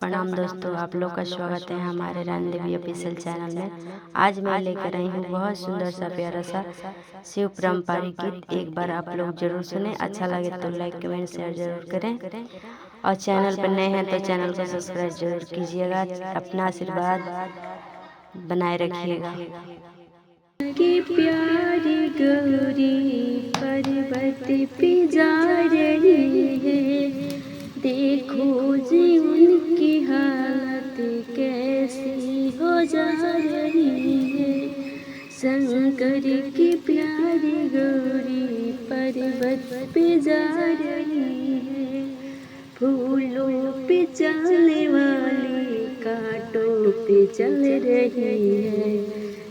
प्रणाम दोस्तों, आप लोग का स्वागत है हमारे रानी देवी ऑफिशियल चैनल में। आज मैं लेकर आई हूँ बहुत सुंदर सा प्यारा सा शिव पारंपरिक गीत। एक बार आप लोग जरूर सुने, अच्छा लगे तो लाइक कमेंट शेयर जरूर करें और चैनल पर नए हैं तो चैनल को सब्सक्राइब जरूर कीजिएगा। अपना आशीर्वाद बनाए रखिएगा। की प्यारी गौरी पर्वत पे जा रही है, देखो जी उनकी हालत कैसी हो जा रही है। शंकर की प्यारी गौरी पर्वत पे जा रही है, फूलों पे चलने वाली कांटों पे चल रही है।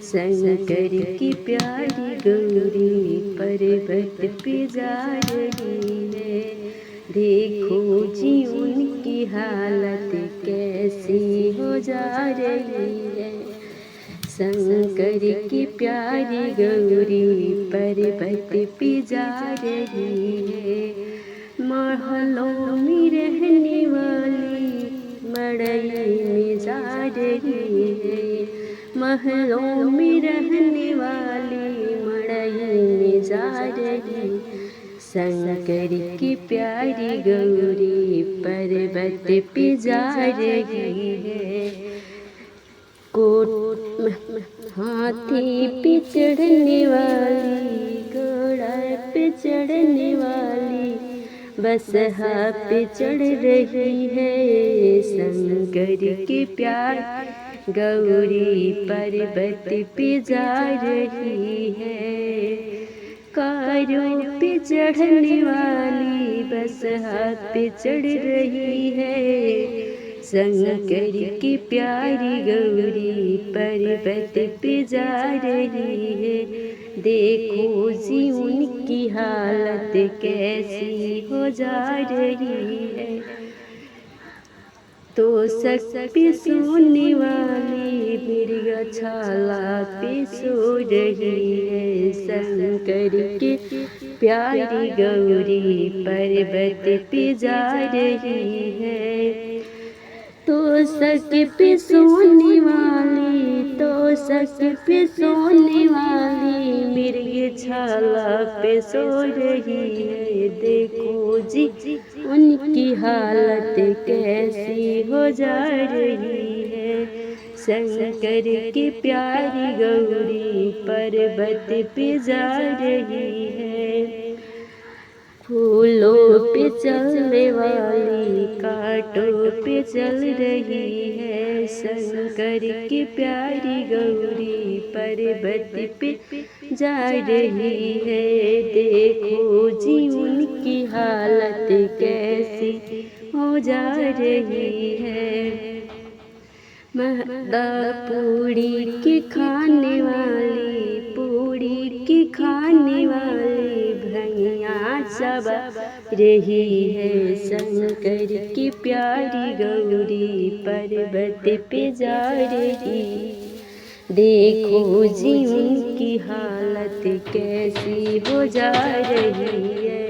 शंकर की प्यारी गौरी पर्वत पे जा रही है, देखो जी उनकी हालत कैसी हो जा रही है। शंकर की प्यारी गौरी पर्वत पे जा रही है, महलों में रहने वाली मड़ई में जा रही है, महलों में रहने वाली मड़ई में जा रही। शंकर की प्यारी गौरी पर्वत पे जा रही है, कोट हाथी पे चढ़ने वाली, घोड़ा पे चढ़ने वाली, बसहा पे चढ़ रही है। शंकर की प्यार गौरी पर्वत पे जा रही है, कारों पे चढ़ने वाली बसहा पे चढ़ रही है। शंकर की प्यारी गौरी पर्वत पे जा रही है, देखो जी उनकी हालत कैसी हो जा रही है। तो सक पे सोने वाली मृगशाला पे सो रही है। शंकर की प्यारी गौरी पर्वत पे जा रही है, तो सक पे सोने वाली, तो सक पे सोने वाली मृगशाला पे सो रही है, देखो जी उनकी हालत कैसी हो जा रही है। शंकर की प्यारी गौरी पर्वत पे जा रही है, फूलों पे चलने वाली कांटों पे चल रही है। शंकर की प्यारी गौरी पर्वत पे जा रही है, देखो जी उनकी हालत कैसी हो जा रही है। महदा पूड़ी की खाने वाली, पूड़ी की खाने वाली भैया सब रही है। शंकर की प्यारी गौरी पर्वत पे जा रही, देखो जी उनकी हालत कैसी हो जा रही है।